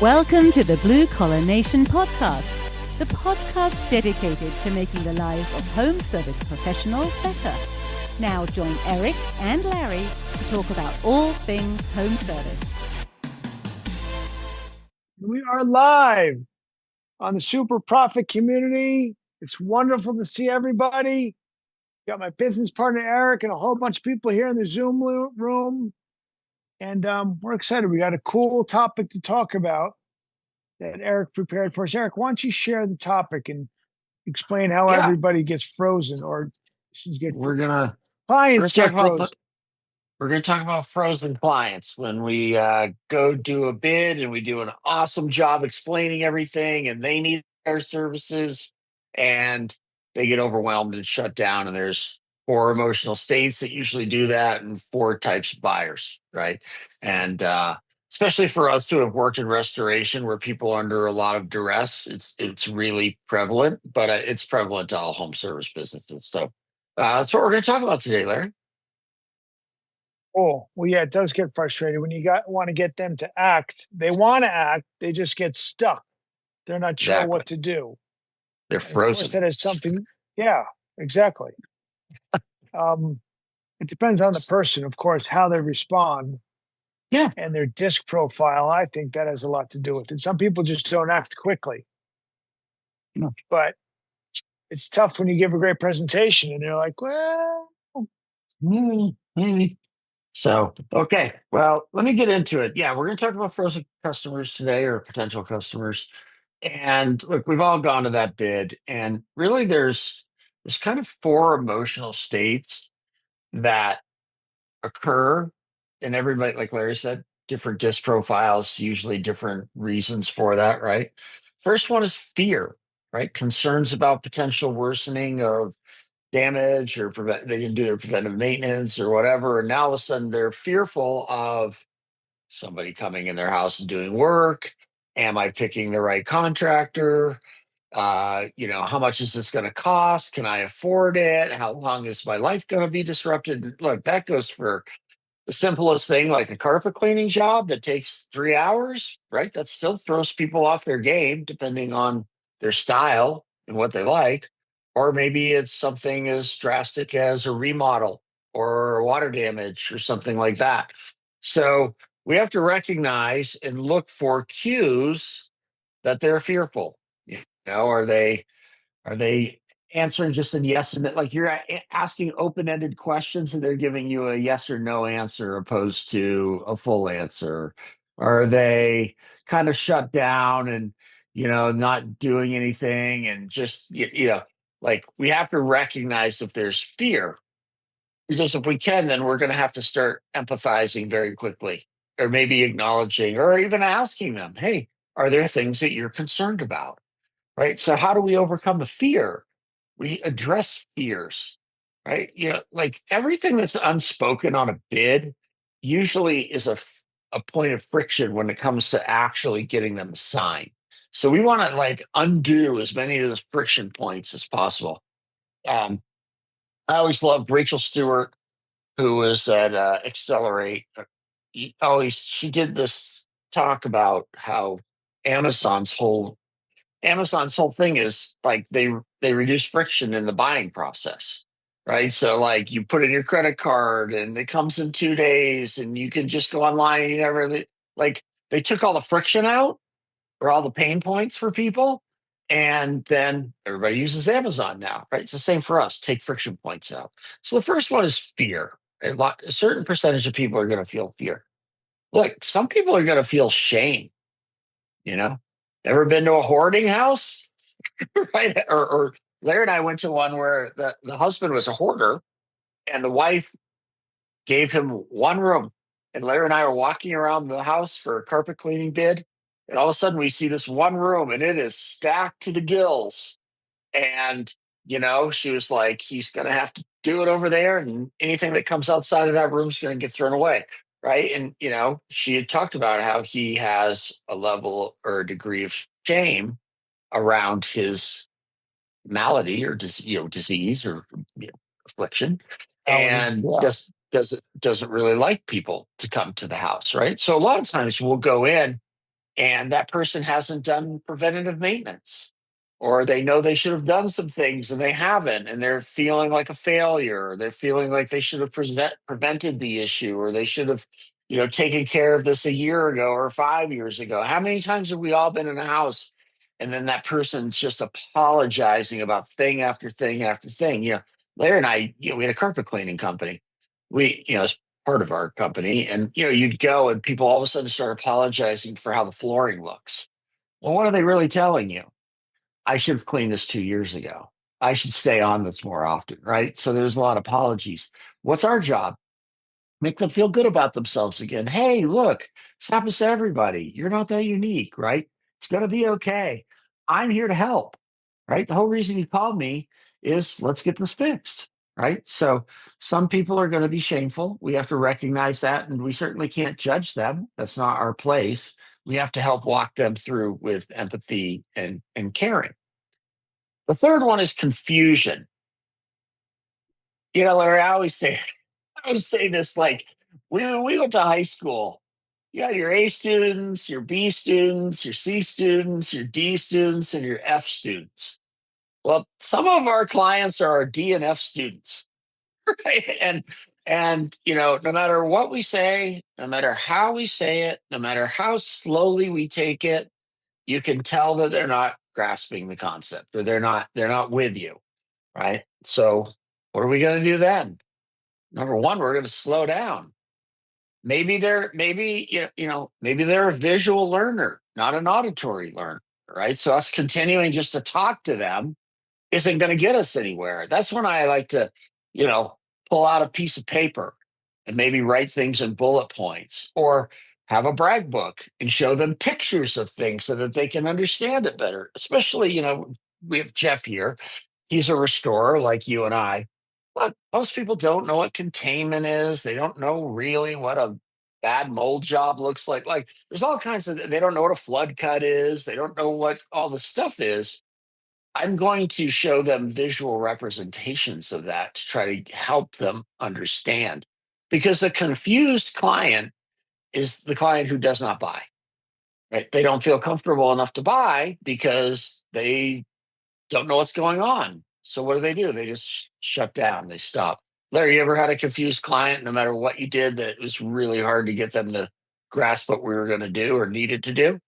Welcome to the Blue Collar Nation podcast, the podcast dedicated to making the lives of home service professionals better. Now join Eric and Larry to talk about all things home service. We are live on the Super Profit community. It's wonderful to see everybody. Got my business partner, Eric, and a whole bunch of people here in the Zoom room. And we're excited. We got a cool topic to talk about that Eric prepared for us. Eric, why don't you share the topic and explain how everybody gets frozen or we're gonna clients get frozen. We're gonna talk about frozen clients when we go do a bid and we do an awesome job explaining everything, and they need our services, and they get overwhelmed and shut down. And there's 4 emotional states that usually do that, and 4 types of buyers, right? And especially for us who have worked in restoration where people are under a lot of duress, it's really prevalent, but it's prevalent to all home service businesses. So that's what we're going to talk about today, Larry. Oh, well, yeah, it does get frustrating when you want to get them to act. They want to act, they just get stuck. They're not sure what to do. They're frozen. That is something. Yeah, exactly. It depends on the person, of course, how they respond. Yeah. And their disc profile. I think that has a lot to do with it. Some people just don't act quickly. No. But it's tough when you give a great presentation and they're like, well, maybe. So, okay. Well, let me get into it. Yeah, we're going to talk about frozen customers today, or potential customers. And look, we've all gone to that bid, and really there's kind of 4 emotional states that occur in everybody. Like Larry said, different disc profiles, usually different reasons for that, right? First one is fear, right? Concerns about potential worsening of damage, or they didn't do their preventive maintenance or whatever, and now all of a sudden they're fearful of somebody coming in their house and doing work. Am I picking the right contractor? How much is this going to cost? Can I afford it? How long is my life going to be disrupted? Look, that goes for the simplest thing, like a carpet cleaning job that takes 3 hours, right? That still throws people off their game, depending on their style and what they like. Or maybe it's something as drastic as a remodel or water damage or something like that. So we have to recognize and look for cues that they're fearful. Are they answering just a yes and no? Like, you're asking open-ended questions and they're giving you a yes or no answer opposed to a full answer? Are they kind of shut down and not doing anything, and just like, we have to recognize if there's fear, because if we can, then we're going to have to start empathizing very quickly, or maybe acknowledging, or even asking them, hey, are there things that you're concerned about? Right? So how do we overcome the fear? We address fears, right? Like, everything that's unspoken on a bid usually is a point of friction when it comes to actually getting them to sign. So we want to, like, undo as many of those friction points as possible. I always loved Rachel Stewart, who was at Accelerate. She did this talk about how Amazon's whole thing is, like, they reduce friction in the buying process, right? So, like, you put in your credit card and it comes in 2 days, and you can just go online and you never, like, they took all the friction out, or all the pain points for people, and then everybody uses Amazon now, right? It's the same for us. Take friction points out. So the first one is fear. A certain percentage of people are going to feel fear. Look, some people are going to feel shame. Ever been to a hoarding house? Right? Or Larry and I went to one where the husband was a hoarder, and the wife gave him 1 room. And Larry and I were walking around the house for a carpet cleaning bid. And all of a sudden we see this 1 room, and it is stacked to the gills. And, she was like, he's going to have to do it over there. And anything that comes outside of that room is going to get thrown away. Right. And, she had talked about how he has a level or a degree of shame around his malady, or disease, or affliction, and just doesn't really like people to come to the house, right? So a lot of times we'll go in and that person hasn't done preventative maintenance, or they know they should have done some things and they haven't, and they're feeling like a failure, or they're feeling like they should have prevented the issue, or they should have taken care of this a year ago or 5 years ago. How many times have we all been in a house and then that person's just apologizing about thing after thing after thing? Larry and I, we had a carpet cleaning company. As part of our company, and you'd go and people all of a sudden start apologizing for how the flooring looks. Well, what are they really telling you? I should have cleaned this 2 years ago. I should stay on this more often, right? So there's a lot of apologies. What's our job? Make them feel good about themselves again. Hey, look, this happens to everybody. You're not that unique, right? It's going to be okay. I'm here to help, right? The whole reason you called me is let's get this fixed, right? So some people are going to be shameful. We have to recognize that, and we certainly can't judge them. That's not our place. We have to help walk them through with empathy and caring. The third one is confusion. Larry, I always say this, like, when we went to high school, you got your A students, your B students, your C students, your D students, and your F students. Well, some of our clients are our D and F students, right? And no matter what we say, no matter how we say it, no matter how slowly we take it, you can tell that they're not grasping the concept, or they're not with you, right? So what are we going to do then? Number one, we're going to slow down. Maybe they're a visual learner, not an auditory learner, right? So us continuing just to talk to them isn't going to get us anywhere. That's when I like to, you know, pull out a piece of paper and maybe write things in bullet points, or have a brag book and show them pictures of things so that they can understand it better. Especially, we have Jeff here. He's a restorer like you and I. But most people don't know what containment is. They don't know really what a bad mold job looks like. Like, there's all kinds of, they don't know what a flood cut is. They don't know what all the stuff is. I'm going to show them visual representations of that to try to help them understand. Because a confused client is the client who does not buy, right? They don't feel comfortable enough to buy because they don't know what's going on. So what do? They just shut down, they stop. Larry, you ever had a confused client, no matter what you did, that it was really hard to get them to grasp what we were going to do or needed to do?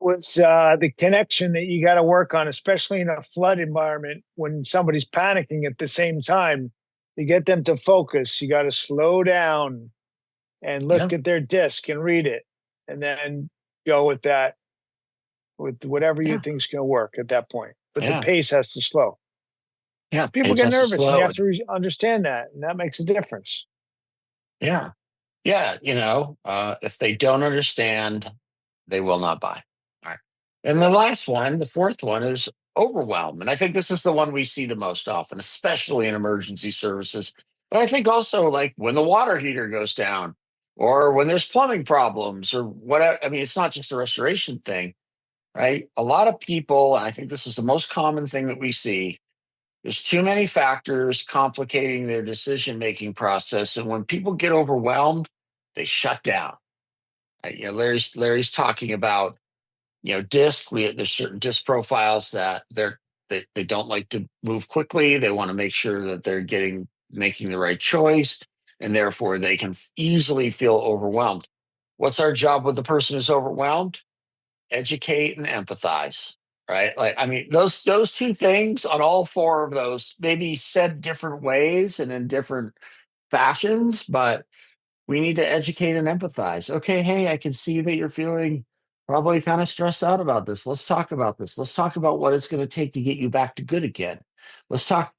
Was the connection that you got to work on, especially in a flood environment when somebody's panicking at the same time. To get them to focus, you got to slow down and Yeah. look at their disc and read it, and then go with that, with whatever you Yeah. think's going to work at that point. But the Yeah. pace has to slow. Yeah. People It get has to nervous, and you slow. have to understand that, and that makes a difference. Yeah. Yeah. If they don't understand, they will not buy. All right. And the last one, the fourth one, is overwhelm. And I think this is the one we see the most often, especially in emergency services. But I think also, like, when the water heater goes down, or when there's plumbing problems, or whatever. I mean, it's not just a restoration thing, right? A lot of people, and I think this is the most common thing that we see, there's too many factors complicating their decision making process. And when people get overwhelmed, they shut down. Larry's talking about, disc. There's certain disc profiles that they don't like to move quickly. They want to make sure that they're making the right choice, and therefore they can easily feel overwhelmed. What's our job with the person who's overwhelmed? Educate and empathize, right? Like, I mean, those two things, on all four of those, maybe said different ways and in different fashions, but we need to educate and empathize. Okay, hey, I can see that you're feeling probably kind of stressed out about this. Let's talk about this. Let's talk about what it's going to take to get you back to good again. Let's talk,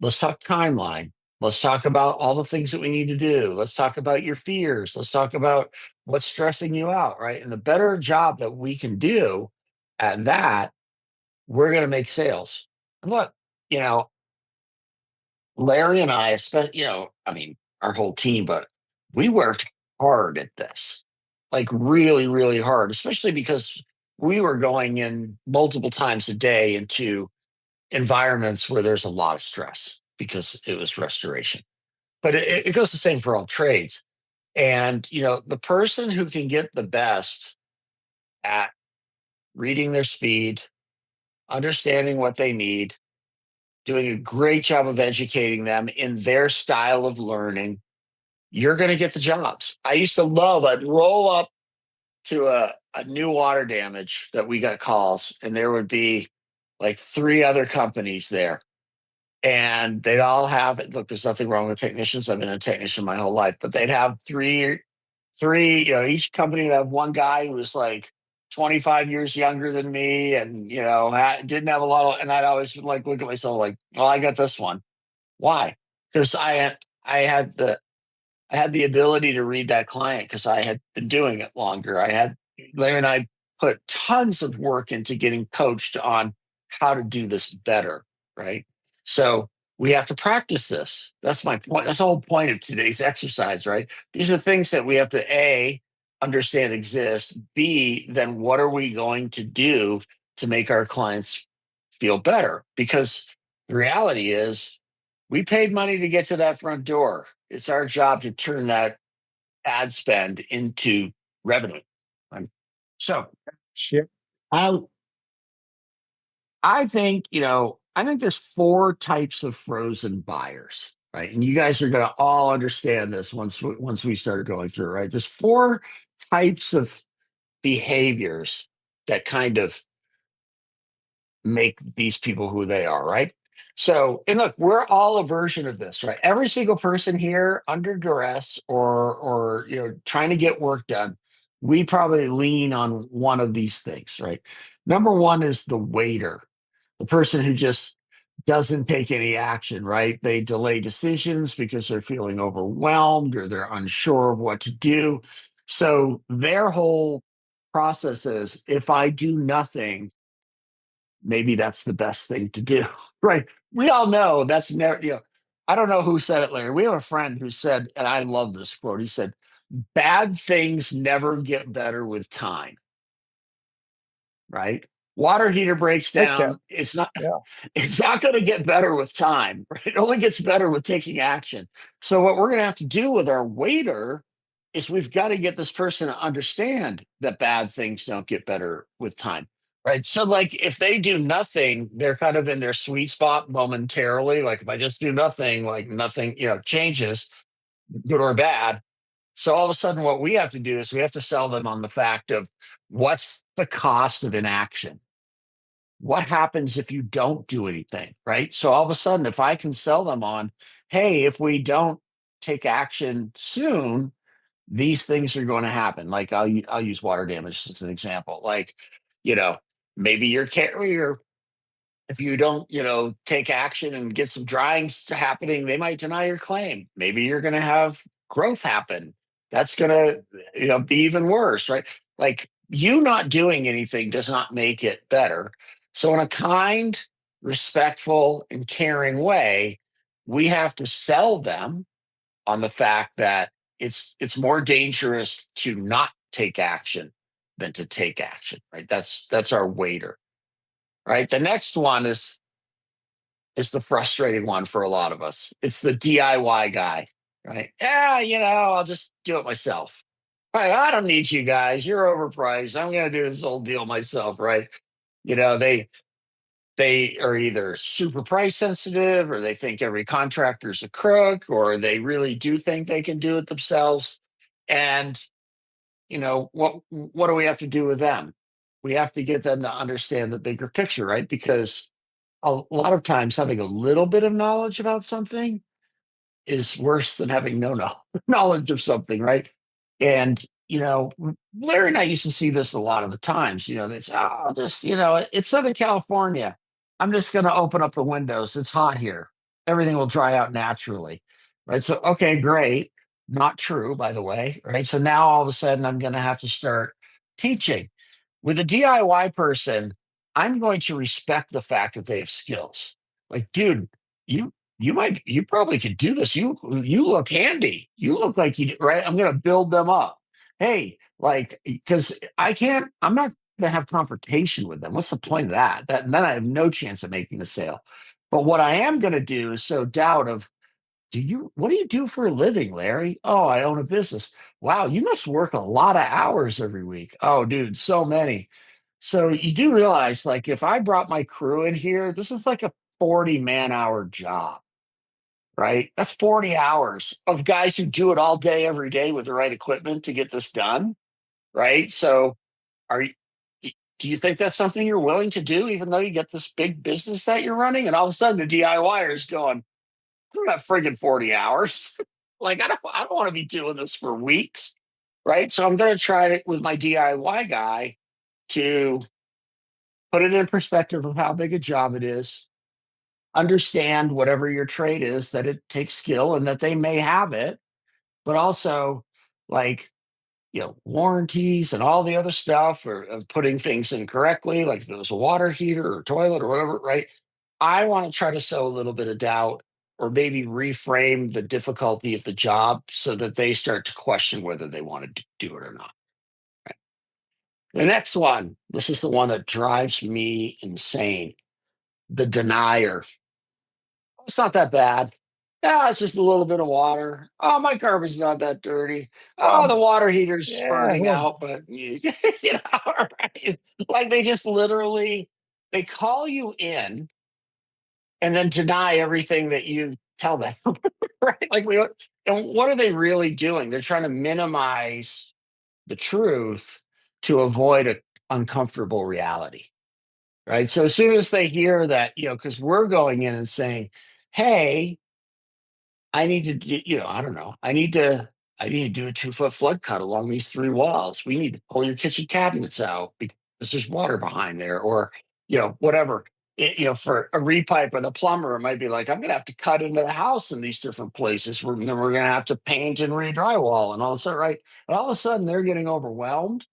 let's talk timeline. Let's talk about all the things that we need to do. Let's talk about your fears. Let's talk about what's stressing you out, right? And the better job that we can do at that, we're going to make sales. And look, you know, Larry and I, especially, I mean, our whole team, but we worked hard at this, like really, really hard, especially because we were going in multiple times a day into environments where there's a lot of stress because it was restoration. But it goes the same for all trades. And, the person who can get the best at reading their speed, understanding what they need, doing a great job of educating them in their style of learning, you're going to get the jobs. I used to love, I'd roll up to a new water damage that we got calls, and there would be like three other companies there. And they'd all have it. Look, there's nothing wrong with technicians. I've been a technician my whole life, but they'd have three, each company would have one guy who was like 25 years younger than me and, didn't have a lot of, and I'd always like look at myself like, well, I got this one. Why? Because I had the ability to read that client because I had been doing it longer. Larry and I put tons of work into getting coached on how to do this better, right? So we have to practice this. That's my point. That's the whole point of today's exercise, right? These are things that we have to understand exist. B, then what are we going to do to make our clients feel better? Because the reality is we paid money to get to that front door. It's our job to turn that ad spend into revenue. So Shit. I, I think, I think there's four types of frozen buyers, right? And you guys are going to all understand this once we start going through, right? There's four types of behaviors that kind of make these people who they are, right? So, and look, we're all a version of this, right? Every single person here under duress or trying to get work done, we probably lean on one of these things, right? Number one is the waiter, the person who just doesn't take any action, right? They delay decisions because they're feeling overwhelmed or they're unsure of what to do. So their whole process is if I do nothing, maybe that's the best thing to do, right? We all know that's never, I don't know who said it, Larry. We have a friend who said, and I love this quote. He said, bad things never get better with time, right? Water heater breaks Take care. down. It's not, Yeah. it's not going to get better with time. Right? It only gets better with taking action. So what we're going to have to do with our waiter is we've got to get this person to understand that bad things don't get better with time. Right. So like if they do nothing, they're kind of in their sweet spot momentarily. Like if I just do nothing, like nothing, changes, good or bad. So all of a sudden what we have to do is we have to sell them on the fact of what's the cost of inaction? What happens if you don't do anything, right? So all of a sudden, if I can sell them on, hey, if we don't take action soon, these things are going to happen. Like I'll use water damage as an example. Like, you know, maybe your carrier, if you don't, take action and get some dryings happening, they might deny your claim. Maybe you're going to have growth happen. That's going to, be even worse, right? Like you not doing anything does not make it better. So in a kind, respectful, and caring way, we have to sell them on the fact that it's more dangerous to not take action than to take action, right? That's our waiter, right? The next one is the frustrating one for a lot of us. It's the DIY guy, right? Yeah, I'll just do it myself. Right, I don't need you guys. You're overpriced. I'm going to do this whole deal myself, right? They are either super price sensitive or they think every contractor's a crook or they really do think they can do it themselves. And what do we have to do with them? We have to get them to understand the bigger picture, right? Because a lot of times having a little bit of knowledge about something is worse than having no knowledge of something, right? And Larry and I used to see this a lot of the times. They say, "Oh, just it's Southern California. I'm just going to open up the windows. It's hot here. Everything will dry out naturally." Right? So, okay, great. Not true, by the way. Right? So now all of a sudden, I'm going to have to start teaching. With a DIY person, I'm going to respect the fact that they have skills. Like, dude, you you probably could do this. You look handy. You look like you right. I'm going to build them up. Hey, like because I'm not going to have confrontation with them. What's the point of that? Then I have no chance of making a sale. But what I am going to do is sow doubt of what do you do for a living, Larry? Oh, I own a business. Wow, you must work a lot of hours every week. Oh, dude, so many. So you do realize, like, if I brought my crew in here, this is like a 40 man hour job, right? That's 40 hours of guys who do it all day, every day with the right equipment to get this done, right? So are you, do you think that's something you're willing to do, even though you get this big business that you're running? And all of a sudden the DIYer is going, I don't have friggin' 40 hours. Like, I don't want to be doing this for weeks, right? So I'm going to try it with my DIY guy to put it in perspective of how big a job it is, understand whatever your trade is, that it takes skill and that they may have it, but also, like, warranties and all the other stuff, or of putting things in correctly, like if it was a water heater or toilet or whatever, right? I want to try to sow a little bit of doubt, or maybe reframe the difficulty of the job so that they start to question whether they want to do it or not. Right? The next one, this is the one that drives me insane: the denier. It's not that bad. Yeah, it's just a little bit of water. Oh, my garbage is not that dirty. Oh, the Um, water heater's yeah, spurting well, out, but right? Like, they just literally, they call you in and then deny everything that you tell them. Right? Like, and what are they really doing? They're trying to minimize the truth to avoid a uncomfortable reality. Right. So as soon as they hear that, because we're going in and saying, hey, I need to, I don't know. I need to do a 2 foot flood cut along these three walls. We need to pull your kitchen cabinets out because there's water behind there, or, whatever. For a repipe and a plumber, it might be like, I'm going to have to cut into the house in these different places. Then we're going to have to paint and re-drywall and all of a sudden, right? And all of a sudden they're getting overwhelmed.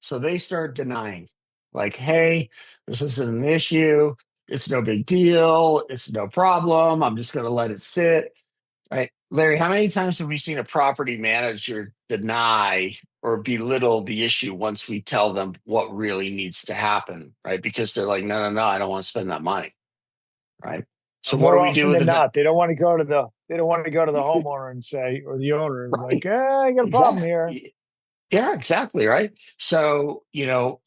So they start denying, like, hey, this isn't an issue. It's no big deal. It's no problem. I'm just going to let it sit. Right. Larry, how many times have we seen a property manager deny or belittle the issue once we tell them what really needs to happen? Right. Because they're like, no, no, no, I don't want to spend that money. Right. So what do more we do often with than the not, they don't want to go to the homeowner and say, or the owner, and like, right? I got a problem here. Exactly. Yeah, exactly. Right. So,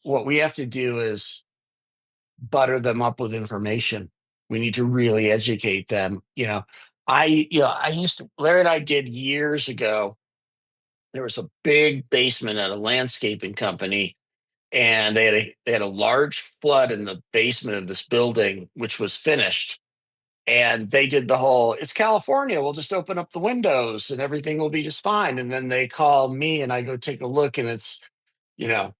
what we have to do is butter them up with information. We need to really educate them. I used to, Larry and I did years ago. There was a big basement at a landscaping company, and they had a large flood in the basement of this building, which was finished. And they did the whole, it's California, we'll just open up the windows and everything will be just fine. And then they call me and I go take a look, and it's, you know,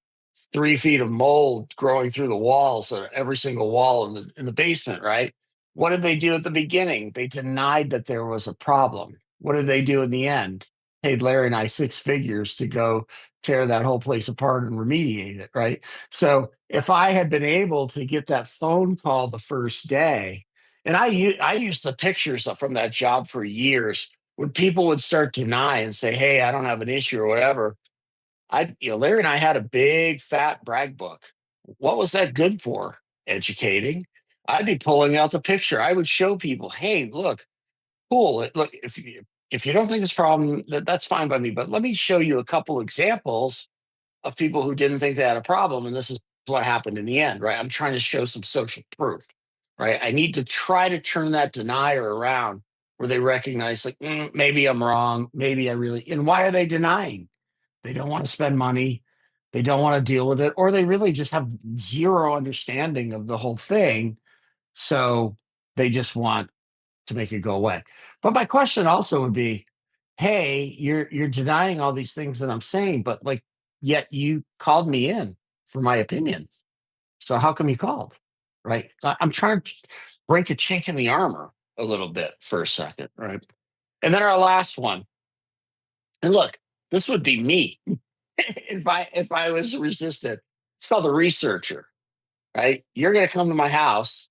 3 feet of mold growing through the walls, every single wall in the basement, right? What did they do at the beginning? They denied that there was a problem. What did they do in the end? Paid Larry and I 6 figures to go tear that whole place apart and remediate it, right? So if I had been able to get that phone call the first day, and I used the pictures from that job for years, when people would start to deny and say, "Hey, I don't have an issue," or whatever, Larry and I had a big fat brag book. What was that good for? Educating. I'd be pulling out the picture. I would show people, hey, look, cool. Look, if you don't think it's a problem, that's fine by me. But let me show you a couple examples of people who didn't think they had a problem, and this is what happened in the end, right? I'm trying to show some social proof, right? I need to try to turn that denier around where they recognize, like, maybe I'm wrong, maybe I really. And why are they denying? They don't want to spend money. They don't want to deal with it, or they really just have zero understanding of the whole thing. So they just want to make it go away. But my question also would be, hey, you're denying all these things that I'm saying, but, like, yet you called me in for my opinion. So how come you called? Right? I'm trying to break a chink in the armor a little bit for a second, right? And then our last one. And look, this would be me if I was resistant. It's called the researcher, right? You're going to come to my house,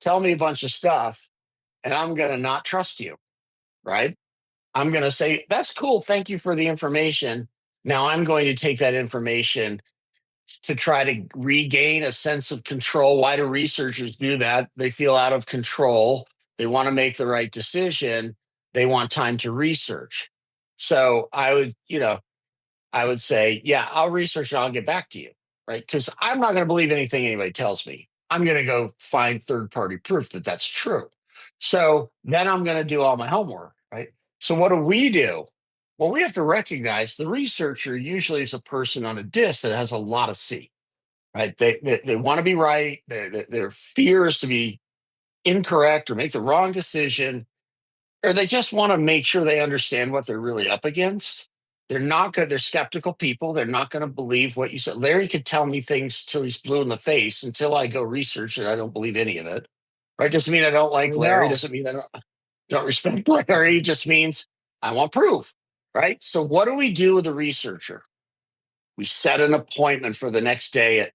tell me a bunch of stuff, and I'm going to not trust you, right? I'm going to say, that's cool. Thank you for the information. Now I'm going to take that information to try to regain a sense of control. Why do researchers do that? They feel out of control. They want to make the right decision. They want time to research. So I would say, yeah, I'll research and I'll get back to you, right? Because I'm not going to believe anything anybody tells me. I'm going to go find third party proof that that's true. So then I'm going to do all my homework, right? So what do? Well, we have to recognize the researcher usually is a person on a disc that has a lot of C, right? They want to be right. Their fear is to be incorrect or make the wrong decision, or they just want to make sure they understand what they're really up against. They're not good. They're skeptical people. They're not going to believe what you said. Larry could tell me things till he's blue in the face until I go research it. I don't believe any of it. Right? Doesn't mean I don't like Larry. No. Doesn't mean I don't respect Larry. It just means I want proof. Right? So what do we do with the researcher? We set an appointment for the next day at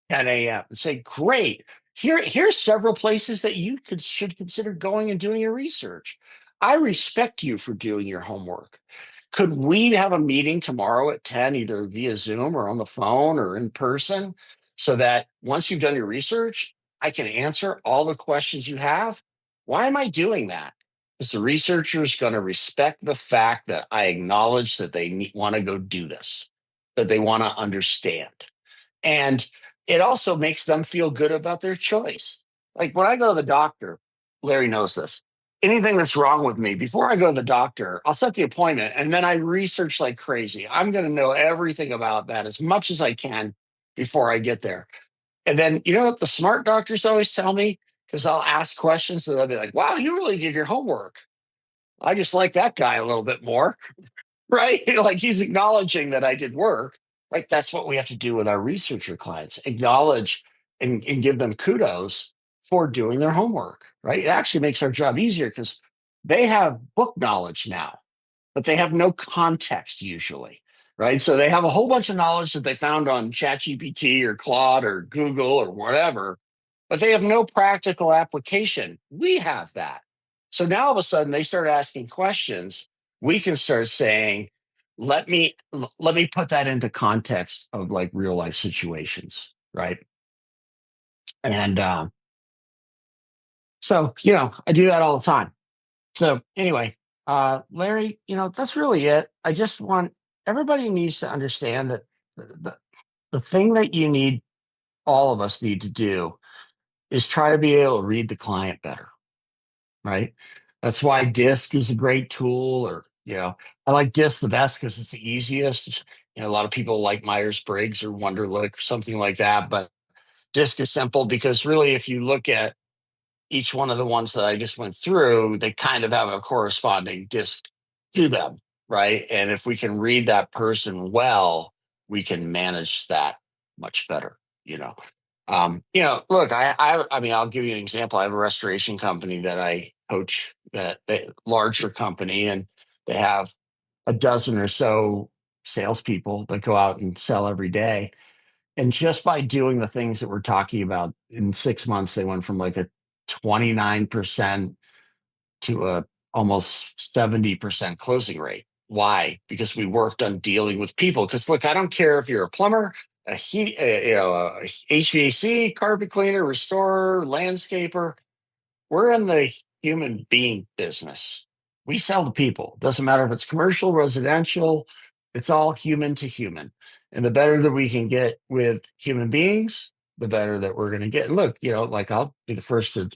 10 a.m. and say, great, here's several places that you should consider going and doing your research. I respect you for doing your homework. Could we have a meeting tomorrow at 10, either via Zoom or on the phone or in person, so that once you've done your research, I can answer all the questions you have? Why am I doing that? Because the researcher is going to respect the fact that I acknowledge that they want to go do this, that they want to understand. And it also makes them feel good about their choice. Like when I go to the doctor, Larry knows this. Anything that's wrong with me, before I go to the doctor, I'll set the appointment and then I research like crazy. I'm going to know everything about that as much as I can before I get there. And then, you know what the smart doctors always tell me? Because I'll ask questions and they'll be like, wow, you really did your homework. I just like that guy a little bit more. Right? Like he's acknowledging that I did work. Right? That's what we have to do with our researcher clients. Acknowledge and give them kudos for doing their homework. Right? It actually makes our job easier because they have book knowledge now, but they have no context usually. Right? So they have a whole bunch of knowledge that they found on ChatGPT or Claude or Google or whatever, but they have no practical application. We have that. So now all of a sudden they start asking questions. We can start saying, let me put that into context of like real life situations, right? And so I do that all the time. So anyway, Larry, that's really it. I just want everybody needs to understand that the thing that all of us need to do is try to be able to read the client better, right? That's why DISC is a great tool, or I like DISC the best because it's the easiest. A lot of people like Myers-Briggs or Wonderlic or something like that, but DISC is simple because really, if you look at each one of the ones that I just went through, they kind of have a corresponding DISC to them, right? And if we can read that person well, we can manage that much better, look, I mean, I'll give you an example. I have a restoration company that I coach, that larger company, and they have a dozen or so salespeople that go out and sell every day. And just by doing the things that we're talking about, in 6 months, they went from like a 29% to a almost 70% closing rate. Why? Because we worked on dealing with people. Because look, I don't care if you're a plumber, a HVAC, carpet cleaner, restorer, landscaper. We're in the human being business. We sell to people. Doesn't matter if it's commercial, residential. It's all human to human. And the better that we can get with human beings, the better that we're going to get. And look, like I'll be the first to,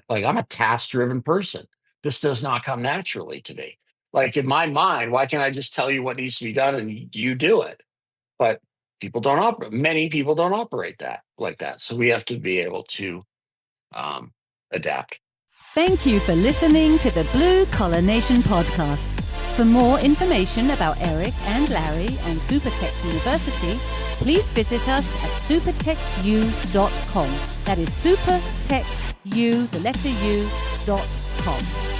like, I'm a task-driven person. This does not come naturally to me. Like in my mind, why can't I just tell you what needs to be done and you do it? But many people don't operate like that. So we have to be able to adapt. Thank you for listening to the Blue Collar Nation podcast. For more information about Eric and Larry and SuperTech University, please visit us at supertechu.com. That is supertechu.com.